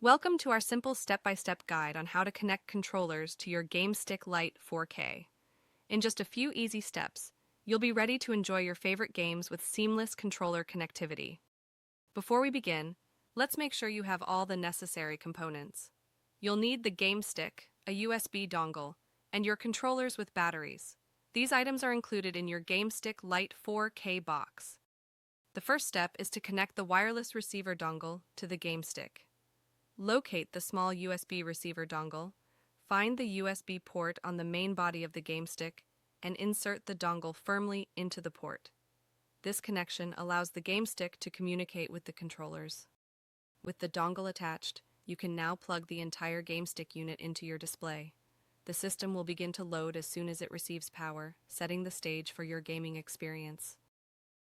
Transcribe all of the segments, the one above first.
Welcome to our simple step-by-step guide on how to connect controllers to your Game Stick Lite 4K. In just a few easy steps, you'll be ready to enjoy your favorite games with seamless controller connectivity. Before we begin, let's make sure you have all the necessary components. You'll need the Game Stick, a USB dongle, and your controllers with batteries. These items are included in your Game Stick Lite 4K box. The first step is to connect the wireless receiver dongle to the Game Stick. Locate the small USB receiver dongle, find the USB port on the main body of the Game Stick, and insert the dongle firmly into the port. This connection allows the Game Stick to communicate with the controllers. With the dongle attached, you can now plug the entire Game Stick unit into your display. The system will begin to load as soon as it receives power, setting the stage for your gaming experience.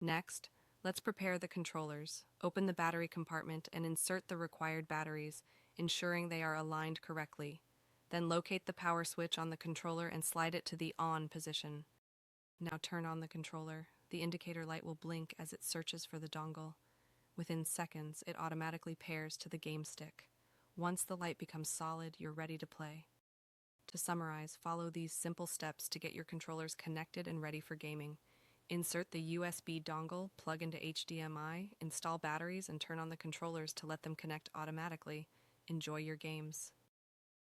Next, let's prepare the controllers. Open the battery compartment and insert the required batteries, ensuring they are aligned correctly. Then locate the power switch on the controller and slide it to the on position. Now turn on the controller. The indicator light will blink as it searches for the dongle. Within seconds, it automatically pairs to the Game Stick. Once the light becomes solid, you're ready to play. To summarize, follow these simple steps to get your controllers connected and ready for gaming. Insert the USB dongle, plug into HDMI, install batteries, and turn on the controllers to let them connect automatically. Enjoy your games.